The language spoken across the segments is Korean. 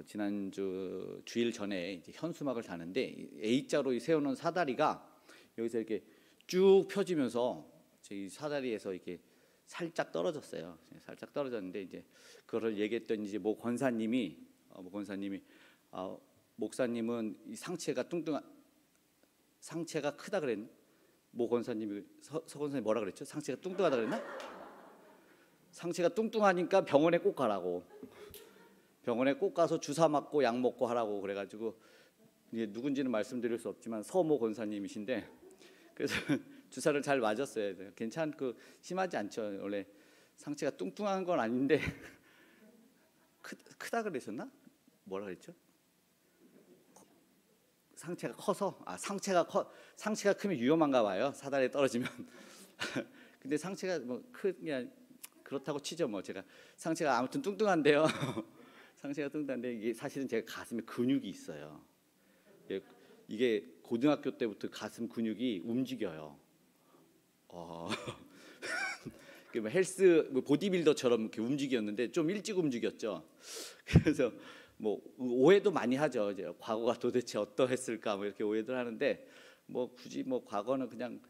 지난주 주일 전에 이제 현수막을 다는데 A자로 세워놓은 사다리가 여기서 이렇게 쭉 펴지면서 이 사다리에서 이렇게 살짝 떨어졌어요. 살짝 떨어졌는데 이제 그거를 얘기했던 이제 모 권사님이 목사님은 이 상체가 상체가 크다 그랬나? 모 권사님이 서 권사님 뭐라 그랬죠? 상체가 뚱뚱하다 그랬나? 상체가 뚱뚱하니까 병원에 꼭 가라고. 병원에 꼭 가서 주사 맞고 약 먹고 하라고 그래가지고 이제 누군지는 말씀드릴 수 없지만 서모 권사님이신데 그래서 주사를 잘 맞았어요. 괜찮고 심하지 않죠. 원래 상체가 뚱뚱한 건 아닌데 크다 그러셨나? 뭐라 그랬죠? 상체가 커서 상체가 크면 위험한가 봐요. 사다리에 떨어지면. 근데 상체가 뭐 그냥 그렇다고 치죠. 뭐 제가 상체가 아무튼 뚱뚱한데요. 상체가 뚱뚱한데 이게 사실은 제가 가슴에 근육이 있어요. 이게 고등학교 때부터 가슴 근육이 움직여요. 헬스 보디빌더처럼 이렇게 움직였는데 좀 일찍 움직였죠. 그래서 뭐 오해도 많이 하죠. 이제 과거가 도대체 어떠했을까 뭐 이렇게 오해들 하는데 뭐 굳이 뭐 과거는 그냥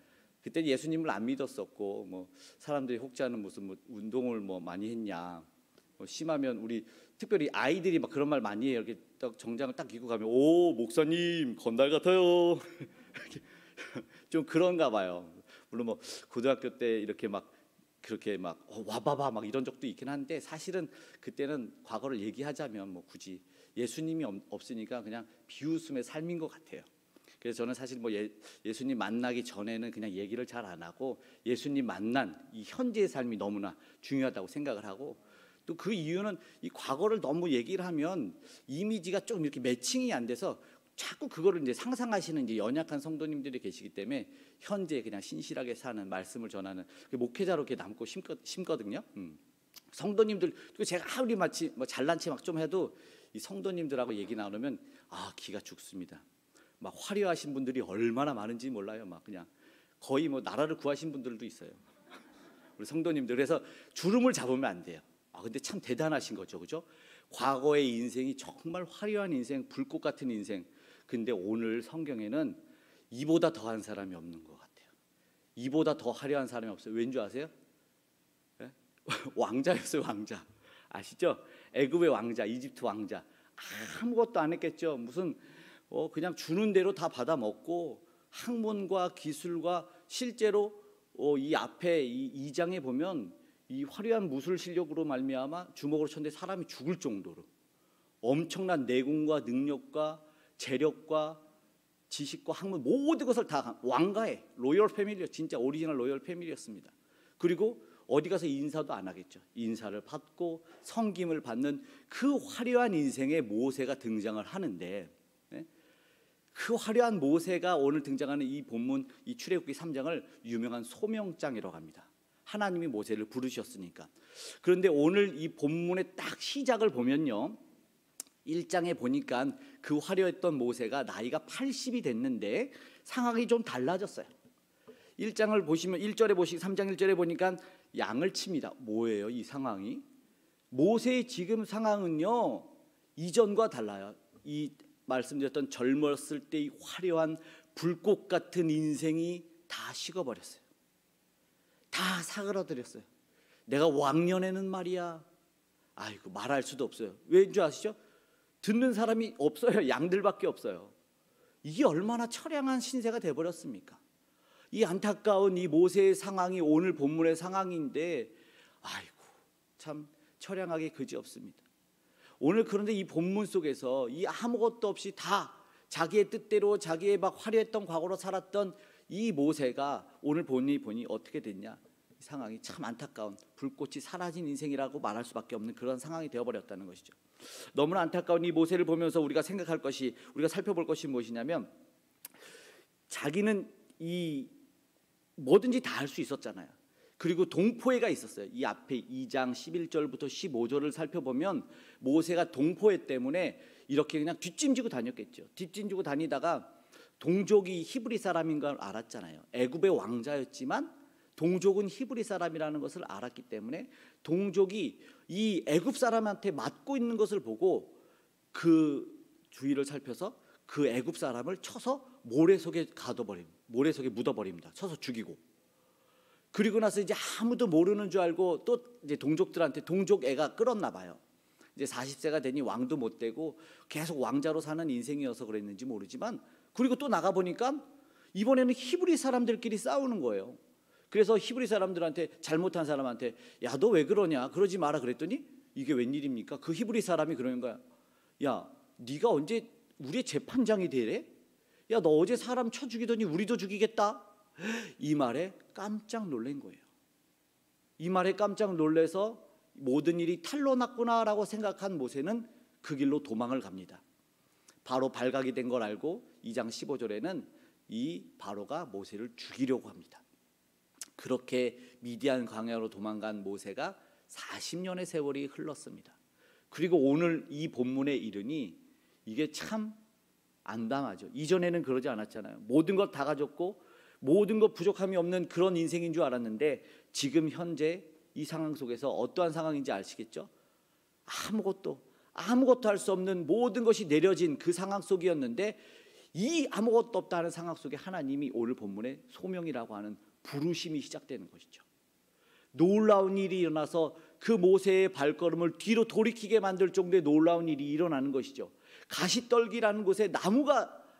그때 예수님을 안 믿었었고 뭐 사람들이 혹자는 무슨 뭐 운동을 뭐 많이 했냐 뭐 심하면 우리 특별히 아이들이 막 그런 말 많이 해요. 이렇게 딱 정장을 딱 입고 가면 오 목사님 건달 같아요. 좀 그런가 봐요. 물론 뭐 고등학교 때 이렇게 막 그렇게 막 와봐봐 막 이런 적도 있긴 한데 사실은 그때는 과거를 얘기하자면 뭐 굳이 예수님이 없으니까 그냥 비웃음의 삶인 것 같아요. 그래서 저는 사실 뭐 예수님 만나기 전에는 그냥 얘기를 잘 안 하고 예수님 만난 이 현재의 삶이 너무나 중요하다고 생각을 하고 또 그 이유는 이 과거를 너무 얘기를 하면 이미지가 좀 이렇게 매칭이 안 돼서 자꾸 그거를 이제 상상하시는 이제 연약한 성도님들이 계시기 때문에 현재 그냥 신실하게 사는 말씀을 전하는 목회자로 이렇게 남고 심거든요. 성도님들 제가 아무리 마치 뭐 잘난 체 막 좀 해도 이 성도님들하고 얘기 나누면 기가 죽습니다. 막 화려하신 분들이 얼마나 많은지 몰라요. 막 그냥 거의 뭐 나라를 구하신 분들도 있어요. 우리 성도님들. 그래서 주름을 잡으면 안 돼요. 근데 참 대단하신 거죠, 그죠? 과거의 인생이 정말 화려한 인생, 불꽃 같은 인생. 근데 오늘 성경에는 이보다 더한 사람이 없는 것 같아요. 이보다 더 화려한 사람이 없어요. 왠 줄 아세요? 네? 왕자였어요, 왕자. 아시죠? 애굽의 왕자, 이집트 왕자. 아무것도 안 했겠죠. 무슨 그냥 주는 대로 다 받아 먹고 학문과 기술과 실제로 이 앞에 이 2장에 보면 이 화려한 무술 실력으로 말미암아 주먹으로 쳤는데 사람이 죽을 정도로 엄청난 내공과 능력과 재력과 지식과 학문 모든 것을 다 왕가의 로열 패밀리요. 진짜 오리지널 로열 패밀리였습니다. 그리고 어디 가서 인사도 안 하겠죠. 인사를 받고 섬김을 받는 그 화려한 인생의 모세가 등장을 하는데 그 화려한 모세가 오늘 등장하는 이 본문 이 출애굽기 3장을 유명한 소명장이라고 합니다. 하나님이 모세를 부르셨으니까. 그런데 오늘 이 본문의 딱 시작을 보면요 1장에 보니까 그 화려했던 모세가 나이가 80이 됐는데 상황이 좀 달라졌어요. 1장을 보시면 1절에 보시고 3장 1절에 보니까 양을 칩니다. 뭐예요 이 상황이? 모세의 지금 상황은요 이전과 달라요. 이 말씀드렸던 젊었을 때의 화려한 불꽃 같은 인생이 다 식어버렸어요. 다 사그라들었어요. 내가 왕년에는 말이야 아이고 말할 수도 없어요. 왠 줄 아시죠? 듣는 사람이 없어요. 양들밖에 없어요. 이게 얼마나 처량한 신세가 돼버렸습니까? 이 안타까운 이 모세의 상황이 오늘 본문의 상황인데 아이고 참 처량하게 그지없습니다. 오늘 그런데 이 본문 속에서 이 아무것도 없이 다 자기의 뜻대로 자기의 막 화려했던 과거로 살았던 이 모세가 오늘 보니 어떻게 됐냐? 이 상황이 참 안타까운 불꽃이 사라진 인생이라고 말할 수밖에 없는 그런 상황이 되어버렸다는 것이죠. 너무나 안타까운 이 모세를 보면서 우리가 살펴볼 것이 무엇이냐면 자기는 이 뭐든지 다 할 수 있었잖아요. 그리고 동포애가 있었어요. 이 앞에 2장 11절부터 15절을 살펴보면 모세가 동포애 때문에 이렇게 그냥 뒷짐지고 다녔겠죠. 뒷짐지고 다니다가 동족이 히브리 사람인 걸 알았잖아요. 애굽의 왕자였지만 동족은 히브리 사람이라는 것을 알았기 때문에 동족이 이 애굽 사람한테 맞고 있는 것을 보고 그 주위를 살펴서 그 애굽 사람을 쳐서 모래 속에 모래 속에 묻어버립니다. 쳐서 죽이고. 그리고 나서 이제 아무도 모르는 줄 알고 또 이제 동족들한테 동족 애가 끌었나 봐요. 이제 40세가 되니 왕도 못 되고 계속 왕자로 사는 인생이어서 그랬는지 모르지만, 그리고 또 나가 보니까 이번에는 히브리 사람들끼리 싸우는 거예요. 그래서 히브리 사람들한테, 잘못한 사람한테 야, 너 왜 그러냐, 그러지 마라 그랬더니 이게 웬일입니까? 그 히브리 사람이 그러는 거야. 야, 네가 언제 우리의 재판장이 되래? 야, 너 어제 사람 쳐 죽이더니 우리도 죽이겠다. 이 말에 깜짝 놀란 거예요. 이 말에 깜짝 놀라서 모든 일이 탈로 났구나라고 생각한 모세는 그 길로 도망을 갑니다. 바로 발각이 된 걸 알고 2장 15절에는 이 바로가 모세를 죽이려고 합니다. 그렇게 미디안 광야로 도망간 모세가 40년의 세월이 흘렀습니다. 그리고 오늘 이 본문에 이르니 이게 참 안당하죠. 이전에는 그러지 않았잖아요. 모든 것 다 가졌고 모든 것 부족함이 없는 그런 인생인 줄 알았는데, 지금 현재 이 상황 속에서 어떠한 상황인지 아시겠죠? 아무것도 할 수 없는 모든 것이 내려진 그 상황 속이었는데, 이 아무것도 없다는 상황 속에 하나님이 오늘 본문에 소명이라고 하는 부르심이 시작되는 것이죠. 놀라운 일이 일어나서 그 모세의 발걸음을 뒤로 돌이키게 만들 정도의 놀라운 일이 일어나는 것이죠. 가시떨기라는 곳에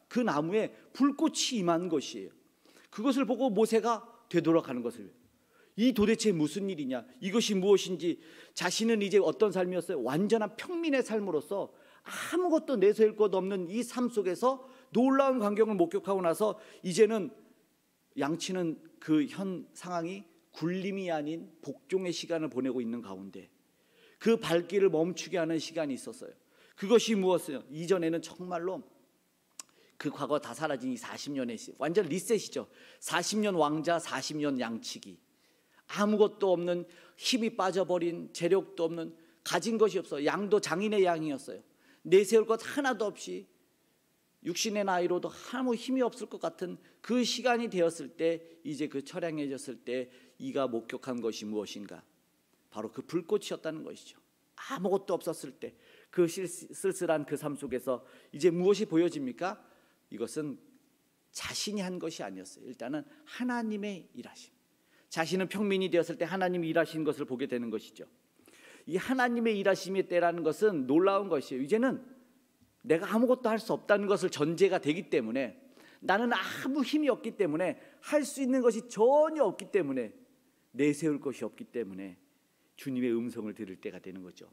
그 나무에 불꽃이 임한 것이에요. 그것을 보고 모세가 되돌아가는 것을, 이 도대체 무슨 일이냐, 이것이 무엇인지, 자신은 이제 어떤 삶이었어요? 완전한 평민의 삶으로서 아무것도 내세울 것 없는 이 삶 속에서 놀라운 광경을 목격하고 나서 이제는 양치는 그 현 상황이 굴림이 아닌 복종의 시간을 보내고 있는 가운데 그 발길을 멈추게 하는 시간이 있었어요. 그것이 무엇이요? 이전에는 정말로 그 과거 다 사라진 이 40년의 완전 리셋이죠. 40년 왕자, 40년 양치기. 아무것도 없는, 힘이 빠져버린, 재력도 없는, 가진 것이 없어요. 양도 장인의 양이었어요. 내세울 것 하나도 없이 육신의 나이로도 아무 힘이 없을 것 같은 그 시간이 되었을 때, 이제 그 처량해졌을 때 이가 목격한 것이 무엇인가? 바로 그 불꽃이었다는 것이죠. 아무것도 없었을 때 그 쓸쓸한 그 삶 속에서 이제 무엇이 보여집니까? 이것은 자신이 한 것이 아니었어요. 일단은 하나님의 일하심. 자신은 평민이 되었을 때 하나님이 일하신 것을 보게 되는 것이죠. 이 하나님의 일하심의 때라는 것은 놀라운 것이에요. 이제는 내가 아무것도 할 수 없다는 것을 전제가 되기 때문에, 나는 아무 힘이 없기 때문에, 할 수 있는 것이 전혀 없기 때문에, 내세울 것이 없기 때문에 주님의 음성을 들을 때가 되는 거죠.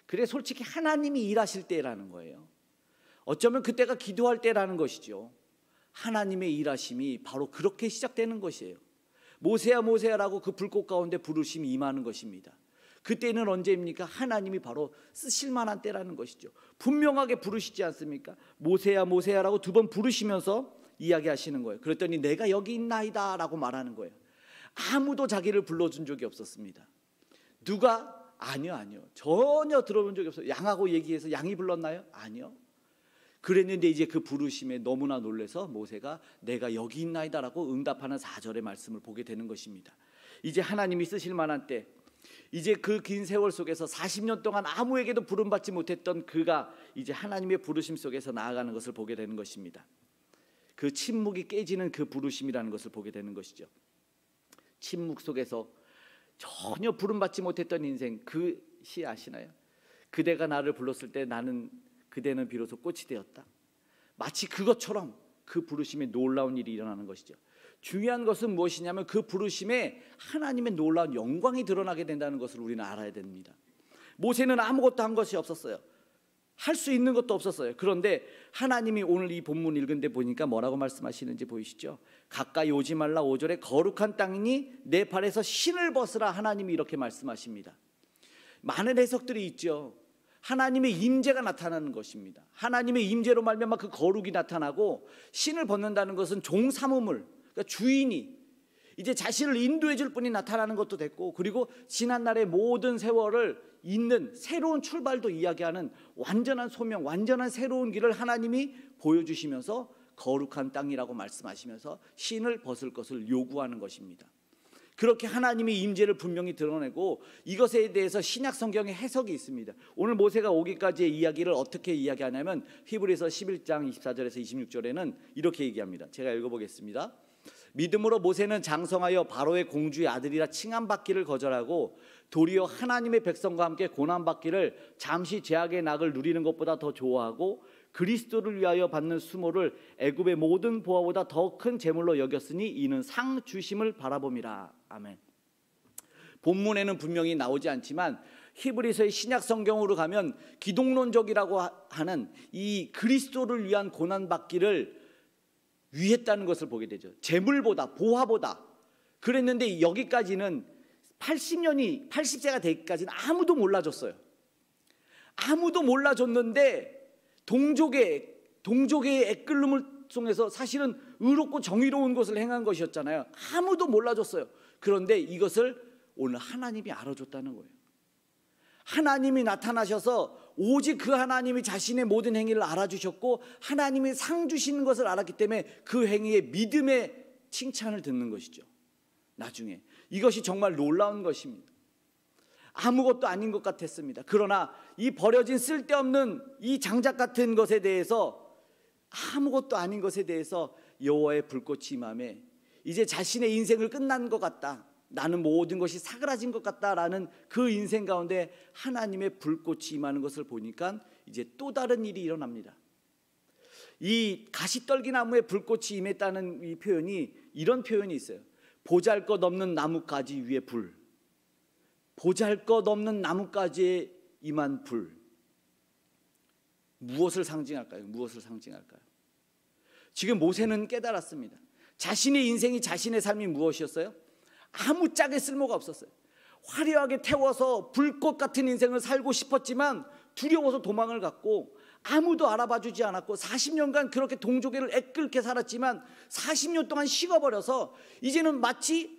그래, 솔직히 하나님이 일하실 때라는 거예요. 어쩌면 그때가 기도할 때라는 것이죠. 하나님의 일하심이 바로 그렇게 시작되는 것이에요. 모세야 모세야라고 그 불꽃 가운데 부르심이 임하는 것입니다. 그때는 언제입니까? 하나님이 바로 쓰실 만한 때라는 것이죠. 분명하게 부르시지 않습니까? 모세야 모세야라고 2번 부르시면서 이야기하시는 거예요. 그랬더니 내가 여기 있나이다 라고 말하는 거예요. 아무도 자기를 불러준 적이 없었습니다. 누가? 아니요. 전혀 들어본 적이 없어요. 양하고 얘기해서 양이 불렀나요? 아니요. 그랬는데 이제 그 부르심에 너무나 놀라서 모세가 내가 여기 있나이다 라고 응답하는 4절의 말씀을 보게 되는 것입니다. 이제 하나님이 쓰실 만한 때, 이제 그 긴 세월 속에서 40년 동안 아무에게도 부름받지 못했던 그가 이제 하나님의 부르심 속에서 나아가는 것을 보게 되는 것입니다. 그 침묵이 깨지는 그 부르심이라는 것을 보게 되는 것이죠. 침묵 속에서 전혀 부름받지 못했던 인생, 그 시 아시나요? 그대가 나를 불렀을 때 나는 그대는 비로소 꽃이 되었다. 마치 그것처럼 그 부르심에 놀라운 일이 일어나는 것이죠. 중요한 것은 무엇이냐면 그 부르심에 하나님의 놀라운 영광이 드러나게 된다는 것을 우리는 알아야 됩니다. 모세는 아무것도 한 것이 없었어요. 할 수 있는 것도 없었어요. 그런데 하나님이 오늘 이 본문 읽은 데 보니까 뭐라고 말씀하시는지 보이시죠? 가까이 오지 말라 5절에 거룩한 땅이니 내 발에서 신을 벗으라, 하나님이 이렇게 말씀하십니다. 많은 해석들이 있죠. 하나님의 임재가 나타나는 것입니다. 하나님의 임재로 말미암아 그 거룩이 나타나고, 신을 벗는다는 것은 종사무물, 그러니까 주인이 이제 자신을 인도해 줄 분이 나타나는 것도 됐고, 그리고 지난날의 모든 세월을 잇는 새로운 출발도 이야기하는 완전한 소명, 완전한 새로운 길을 하나님이 보여주시면서 거룩한 땅이라고 말씀하시면서 신을 벗을 것을 요구하는 것입니다. 그렇게 하나님의 임재를 분명히 드러내고 이것에 대해서 신약 성경의 해석이 있습니다. 오늘 모세가 오기까지의 이야기를 어떻게 이야기하냐면 히브리서 11장 24절에서 26절에는 이렇게 얘기합니다. 제가 읽어보겠습니다. 믿음으로 모세는 장성하여 바로의 공주의 아들이라 칭함받기를 거절하고 도리어 하나님의 백성과 함께 고난받기를 잠시 죄악의 낙을 누리는 것보다 더 좋아하고 그리스도를 위하여 받는 수모를 애굽의 모든 보화보다 더 큰 재물로 여겼으니 이는 상 주심을 바라봄이라. 아멘. 본문에는 분명히 나오지 않지만 히브리서의 신약 성경으로 가면 기독론적이라고 하는 이 그리스도를 위한 고난받기를 위했다는 것을 보게 되죠. 재물보다 보화보다. 그랬는데 여기까지는 80세가 되기까지는 아무도 몰라줬어요. 아무도 몰라줬는데 동족의 애끌름을 통해서 사실은 의롭고 정의로운 것을 행한 것이었잖아요. 아무도 몰라줬어요. 그런데 이것을 오늘 하나님이 알아줬다는 거예요. 하나님이 나타나셔서 오직 그 하나님이 자신의 모든 행위를 알아주셨고 하나님이 상 주시는 것을 알았기 때문에 그 행위에 믿음의 칭찬을 듣는 것이죠. 나중에 이것이 정말 놀라운 것입니다. 아무것도 아닌 것 같았습니다. 그러나 이 버려진 쓸데없는 이 장작 같은 것에 대해서, 아무것도 아닌 것에 대해서 여호와의 불꽃이 임함에 이제 자신의 인생을 끝난 것 같다, 나는 모든 것이 사그라진 것 같다라는 그 인생 가운데 하나님의 불꽃이 임하는 것을 보니까 이제 또 다른 일이 일어납니다. 이 가시떨기나무에 불꽃이 임했다는 이 표현이, 이런 표현이 있어요. 보잘것없는 나뭇가지 위에 불, 보잘것없는 나뭇가지에 임한 불. 무엇을 상징할까요? 무엇을 상징할까요? 지금 모세는 깨달았습니다. 자신의 인생이, 자신의 삶이 무엇이었어요? 아무짝에 쓸모가 없었어요. 화려하게 태워서 불꽃 같은 인생을 살고 싶었지만 두려워서 도망을 갔고 아무도 알아봐주지 않았고 40년간 그렇게 동족애를 애끓게 살았지만 40년 동안 식어버려서 이제는 마치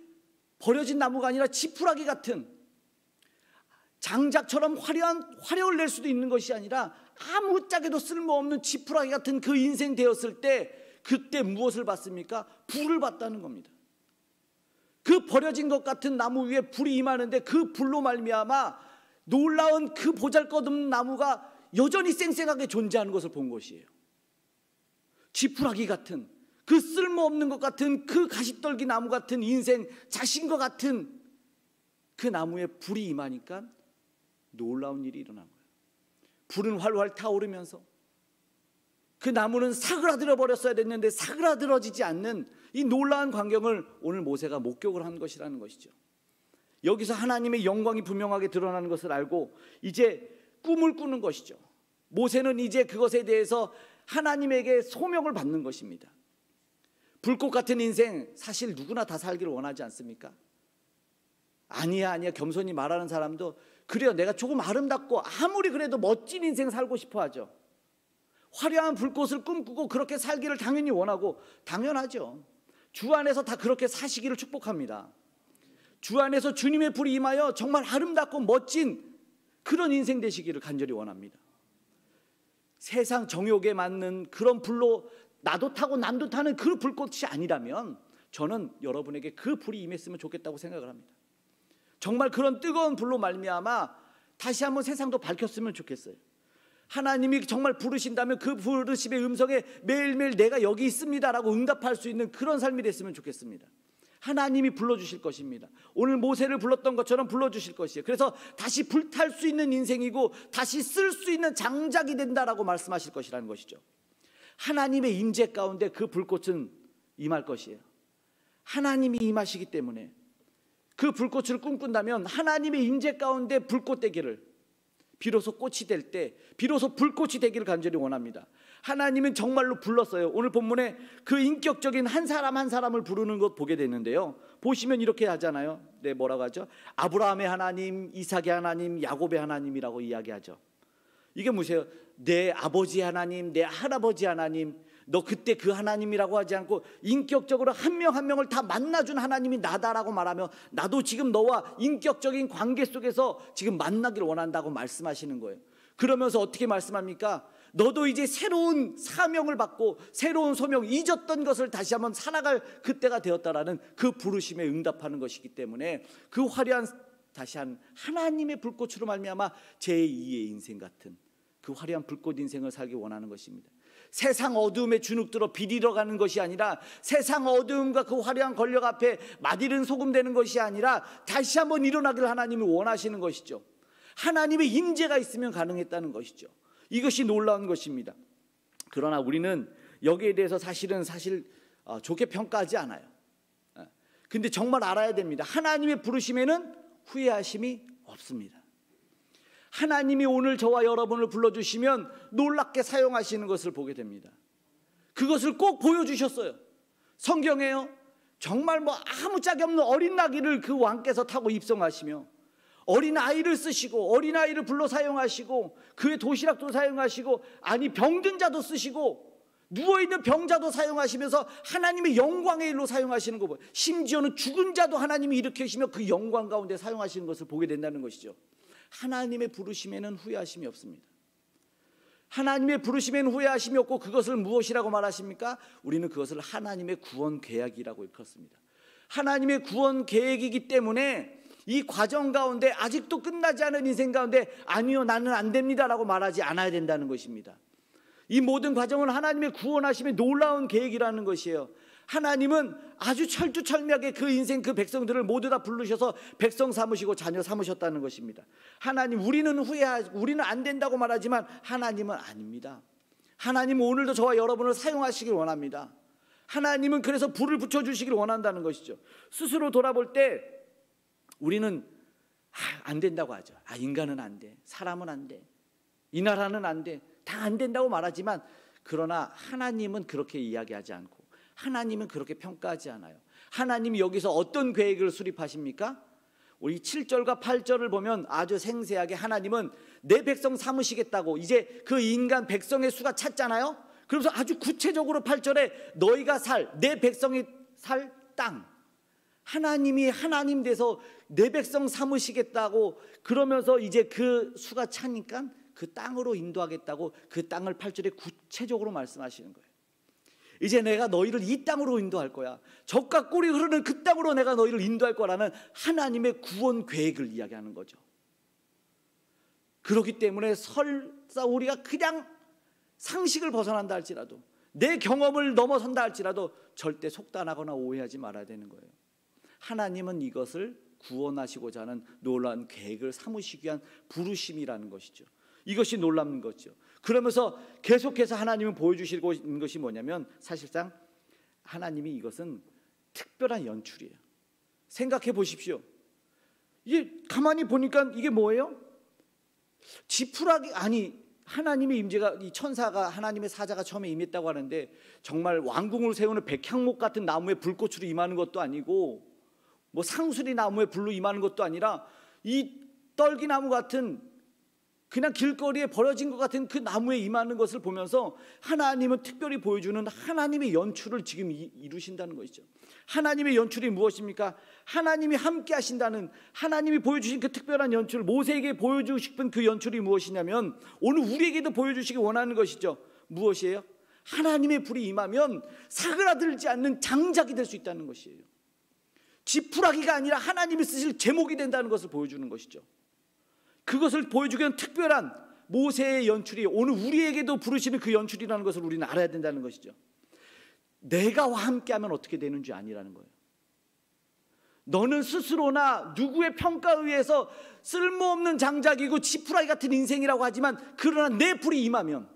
버려진 나무가 아니라 지푸라기 같은, 장작처럼 화려를 낼 수도 있는 것이 아니라 아무짝에도 쓸모없는 지푸라기 같은 그 인생 되었을 때, 그때 무엇을 봤습니까? 불을 봤다는 겁니다. 그 버려진 것 같은 나무 위에 불이 임하는데 그 불로 말미암아 놀라운 그 보잘것없는 나무가 여전히 쌩쌩하게 존재하는 것을 본 것이에요. 지푸라기 같은, 그 쓸모없는 것 같은, 그 가시떨기 나무 같은 인생, 자신과 같은 그 나무에 불이 임하니까 놀라운 일이 일어난 거예요. 불은 활활 타오르면서 그 나무는 사그라들어 버렸어야 됐는데 사그라들어지지 않는 이 놀라운 광경을 오늘 모세가 목격을 한 것이라는 것이죠. 여기서 하나님의 영광이 분명하게 드러나는 것을 알고 이제 꿈을 꾸는 것이죠. 모세는 이제 그것에 대해서 하나님에게 소명을 받는 것입니다. 불꽃 같은 인생, 사실 누구나 다 살기를 원하지 않습니까? 아니야 겸손히 말하는 사람도 그래요, 내가 조금 아름답고 아무리 그래도 멋진 인생 살고 싶어 하죠. 화려한 불꽃을 꿈꾸고 그렇게 살기를 당연히 원하고, 당연하죠. 주 안에서 다 그렇게 사시기를 축복합니다. 주 안에서 주님의 불이 임하여 정말 아름답고 멋진 그런 인생 되시기를 간절히 원합니다. 세상 정욕에 맞는 그런 불로 나도 타고 남도 타는 그 불꽃이 아니라면 저는 여러분에게 그 불이 임했으면 좋겠다고 생각을 합니다. 정말 그런 뜨거운 불로 말미암아 다시 한번 세상도 밝혔으면 좋겠어요. 하나님이 정말 부르신다면 그 부르심의 음성에 매일매일 내가 여기 있습니다라고 응답할 수 있는 그런 삶이 됐으면 좋겠습니다. 하나님이 불러주실 것입니다. 오늘 모세를 불렀던 것처럼 불러주실 것이에요. 그래서 다시 불탈 수 있는 인생이고 다시 쓸 수 있는 장작이 된다라고 말씀하실 것이라는 것이죠. 하나님의 임재 가운데 그 불꽃은 임할 것이에요. 하나님이 임하시기 때문에 그 불꽃을 꿈꾼다면 하나님의 임재 가운데 불꽃 되기를, 비로소 꽃이 될 때 비로소 불꽃이 되기를 간절히 원합니다. 하나님은 정말로 불렀어요. 오늘 본문에 그 인격적인 한 사람 한 사람을 부르는 것 보게 되는데요, 보시면 이렇게 하잖아요. 네, 뭐라고 하죠? 아브라함의 하나님, 이삭의 하나님, 야곱의 하나님이라고 이야기하죠. 이게 무엇이에요? 내 아버지 하나님, 내 할아버지 하나님, 너 그때 그 하나님이라고 하지 않고 인격적으로 한 명 한 명을 다 만나준 하나님이 나다라고 말하며 나도 지금 너와 인격적인 관계 속에서 지금 만나기를 원한다고 말씀하시는 거예요. 그러면서 어떻게 말씀합니까? 너도 이제 새로운 사명을 받고 새로운 소명, 잊었던 것을 다시 한번 살아갈 그때가 되었다라는 그 부르심에 응답하는 것이기 때문에 그 화려한 다시 한 하나님의 불꽃으로 말미암아 제2의 인생 같은 그 화려한 불꽃 인생을 살기 원하는 것입니다. 세상 어두움에 주눅들어 비리러 가는 것이 아니라, 세상 어두움과 그 화려한 권력 앞에 맛있는 소금 되는 것이 아니라 다시 한번 일어나길 하나님이 원하시는 것이죠. 하나님의 임재가 있으면 가능했다는 것이죠. 이것이 놀라운 것입니다. 그러나 우리는 여기에 대해서 사실 좋게 평가하지 않아요. 근데 정말 알아야 됩니다. 하나님의 부르심에는 후회하심이 없습니다. 하나님이 오늘 저와 여러분을 불러주시면 놀랍게 사용하시는 것을 보게 됩니다. 그것을 꼭 보여주셨어요. 성경에요, 정말 아무 짝이 없는 어린 나귀를 그 왕께서 타고 입성하시며 어린 아이를 쓰시고 어린 아이를 불러 사용하시고 그의 도시락도 사용하시고, 아니 병든 자도 쓰시고 누워있는 병자도 사용하시면서 하나님의 영광의 일로 사용하시는 거 보여요. 심지어는 죽은 자도 하나님이 일으키시며 그 영광 가운데 사용하시는 것을 보게 된다는 것이죠. 하나님의 부르심에는 후회하심이 없습니다. 하나님의 부르심에는 후회하심이 없고, 그것을 무엇이라고 말하십니까? 우리는 그것을 하나님의 구원 계획이라고 일컫습니다. 하나님의 구원 계획이기 때문에 이 과정 가운데 아직도 끝나지 않은 인생 가운데 아니요 나는 안 됩니다라고 말하지 않아야 된다는 것입니다. 이 모든 과정은 하나님의 구원하심의 놀라운 계획이라는 것이에요. 하나님은 아주 철두철미하게 그 인생 그 백성들을 모두 다 부르셔서 백성 삼으시고 자녀 삼으셨다는 것입니다. 하나님, 우리는 우리는 안 된다고 말하지만 하나님은 아닙니다. 하나님은 오늘도 저와 여러분을 사용하시길 원합니다. 하나님은 그래서 불을 붙여주시길 원한다는 것이죠. 스스로 돌아볼 때 우리는 안 된다고 하죠. 인간은 안 돼, 사람은 안 돼, 이 나라는 안 돼, 다 안 된다고 말하지만, 그러나 하나님은 그렇게 이야기하지 않고 하나님은 그렇게 평가하지 않아요. 하나님이 여기서 어떤 계획을 수립하십니까? 우리 7절과 8절을 보면 아주 생생하게 하나님은 내 백성 삼으시겠다고, 이제 그 인간 백성의 수가 찼잖아요. 그러면서 아주 구체적으로 8절에 너희가 내 백성이 살 땅, 하나님이 하나님 돼서 내 백성 삼으시겠다고, 그러면서 이제 그 수가 차니까 그 땅으로 인도하겠다고 그 땅을 8절에 구체적으로 말씀하시는 거예요. 이제 내가 너희를 이 땅으로 인도할 거야. 젖과 꿀이 흐르는 그 땅으로 내가 너희를 인도할 거라는 하나님의 구원 계획을 이야기하는 거죠. 그렇기 때문에 설사 우리가 그냥 상식을 벗어난다 할지라도, 내 경험을 넘어선다 할지라도 절대 속단하거나 오해하지 말아야 되는 거예요. 하나님은 이것을 구원하시고자 하는 놀라운 계획을 삼으시기 위한 부르심이라는 것이죠. 이것이 놀라운 거죠. 그러면서 계속해서 하나님은 보여주시고 있는 것이 뭐냐면, 사실상 하나님이 이것은 특별한 연출이에요. 생각해 보십시오. 이게 가만히 보니까 이게 뭐예요? 지푸라기, 하나님의 임재가, 이 천사가, 하나님의 사자가 처음에 임했다고 하는데 정말 왕궁을 세우는 백향목 같은 나무에 불꽃으로 임하는 것도 아니고, 상수리 나무에 불로 임하는 것도 아니라, 이 떨기나무 같은 그냥 길거리에 버려진 것 같은 그 나무에 임하는 것을 보면서 하나님은 특별히 보여주는 하나님의 연출을 지금 이루신다는 것이죠. 하나님의 연출이 무엇입니까? 하나님이 함께 하신다는, 하나님이 보여주신 그 특별한 연출, 모세에게 보여주고 싶은 그 연출이 무엇이냐면 오늘 우리에게도 보여주시기 원하는 것이죠. 무엇이에요? 하나님의 불이 임하면 사그라들지 않는 장작이 될 수 있다는 것이에요. 지푸라기가 아니라 하나님이 쓰실 제목이 된다는 것을 보여주는 것이죠. 그것을 보여주기 위한 특별한 모세의 연출이 오늘 우리에게도 부르시는 그 연출이라는 것을 우리는 알아야 된다는 것이죠. 내가 함께하면 어떻게 되는 줄 아니라는 거예요. 너는 스스로나 누구의 평가에 의해서 쓸모없는 장작이고 지푸라기 같은 인생이라고 하지만, 그러나 내 불이 임하면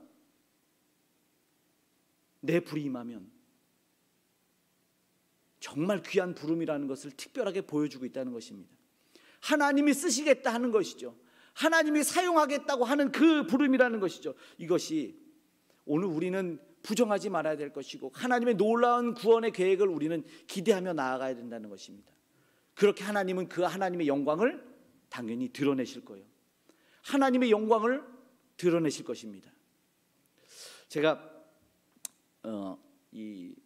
정말 귀한 부름이라는 것을 특별하게 보여주고 있다는 것입니다. 하나님이 쓰시겠다 하는 것이죠. 하나님이 사용하겠다고 하는 그 부름이라는 것이죠. 이것이 오늘 우리는 부정하지 말아야 될 것이고, 하나님의 놀라운 구원의 계획을 우리는 기대하며 나아가야 된다는 것입니다. 그렇게 하나님은 그 하나님의 영광을 당연히 드러내실 거예요. 하나님의 영광을 드러내실 것입니다. 제가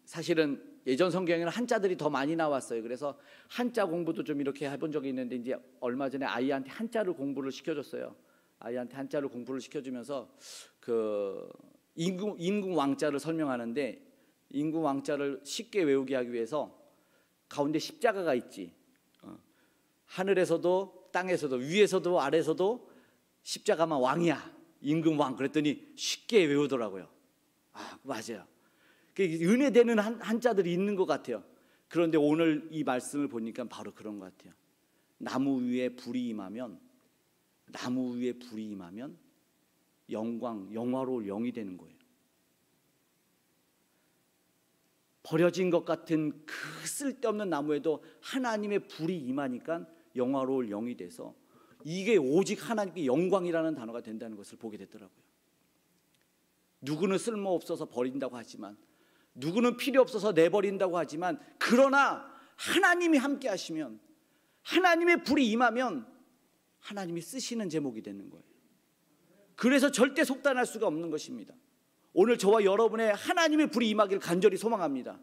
사실은 예전 성경에는 한자들이 더 많이 나왔어요. 그래서 한자 공부도 좀 이렇게 해본 적이 있는데, 이제 얼마 전에 아이한테 한자를 공부를 시켜줬어요. 아이한테 한자를 공부를 시켜주면서 그 임금 왕자를 설명하는데, 임금 왕자를 쉽게 외우게 하기 위해서 가운데 십자가가 있지. 하늘에서도 땅에서도 위에서도 아래에서도 십자가만 왕이야. 임금 왕. 그랬더니 쉽게 외우더라고요. 아, 맞아요. 은혜되는 한자들이 있는 것 같아요. 그런데 오늘 이 말씀을 보니까 바로 그런 것 같아요. 나무 위에 불이 임하면 영화로울 영이 되는 거예요. 버려진 것 같은 그 쓸데없는 나무에도 하나님의 불이 임하니까 영화로울 영이 돼서 이게 오직 하나님의 영광이라는 단어가 된다는 것을 보게 됐더라고요. 누구는 쓸모없어서 버린다고 하지만, 누구는 필요 없어서 내버린다고 하지만, 그러나 하나님이 함께 하시면, 하나님의 불이 임하면 하나님이 쓰시는 제목이 되는 거예요. 그래서 절대 속단할 수가 없는 것입니다. 오늘 저와 여러분의 하나님의 불이 임하기를 간절히 소망합니다.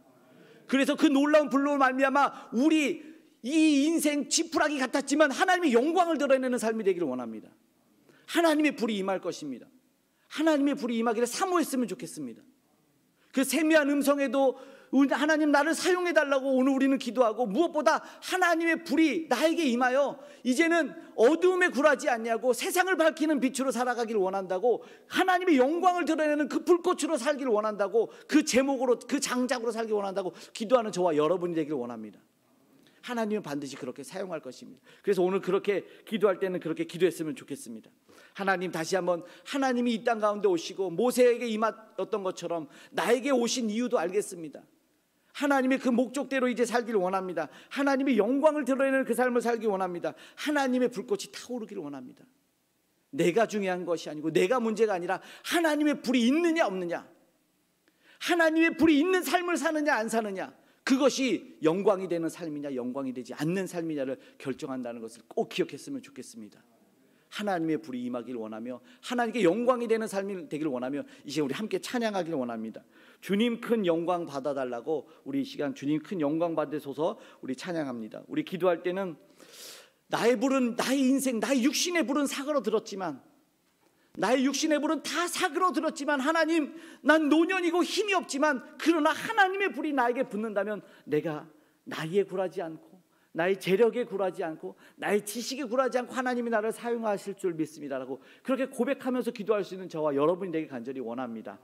그래서 그 놀라운 불로 말미암아 우리 이 인생 지푸라기 같았지만 하나님의 영광을 드러내는 삶이 되기를 원합니다. 하나님의 불이 임할 것입니다. 하나님의 불이 임하기를 사모했으면 좋겠습니다. 그 세미한 음성에도 하나님 나를 사용해 달라고 오늘 우리는 기도하고, 무엇보다 하나님의 불이 나에게 임하여 이제는 어두움에 굴하지 않냐고 세상을 밝히는 빛으로 살아가기를 원한다고, 하나님의 영광을 드러내는 그 불꽃으로 살기를 원한다고, 그 제목으로, 그 장작으로 살기 원한다고 기도하는 저와 여러분이 되기를 원합니다. 하나님은 반드시 그렇게 사용할 것입니다. 그래서 오늘 그렇게 기도할 때는 그렇게 기도했으면 좋겠습니다. 하나님, 다시 한번 하나님이 이 땅 가운데 오시고 모세에게 임하였던 것처럼 나에게 오신 이유도 알겠습니다. 하나님의 그 목적대로 이제 살기를 원합니다. 하나님의 영광을 드러내는 그 삶을 살기 원합니다. 하나님의 불꽃이 타오르기를 원합니다. 내가 중요한 것이 아니고, 내가 문제가 아니라 하나님의 불이 있느냐 없느냐, 하나님의 불이 있는 삶을 사느냐 안 사느냐, 그것이 영광이 되는 삶이냐 영광이 되지 않는 삶이냐를 결정한다는 것을 꼭 기억했으면 좋겠습니다. 하나님의 불이 임하기를 원하며 하나님께 영광이 되는 삶이 되기를 원하며 이 시간 우리 함께 찬양하기를 원합니다. 주님 큰 영광 받아달라고 우리 이 시간 주님 큰 영광 받으소서 우리 찬양합니다. 우리 기도할 때는 나의 불은, 나의 인생, 나의 육신의 불은 사그러들었지만, 나의 육신의 불은 다 사그러들었지만, 하나님, 난 노년이고 힘이 없지만 그러나 하나님의 불이 나에게 붙는다면 내가 나이에 굴하지 않고, 나의 재력에 굴하지 않고, 나의 지식에 굴하지 않고 하나님이 나를 사용하실 줄 믿습니다라고 그렇게 고백하면서 기도할 수 있는 저와 여러분이 되길 간절히 원합니다.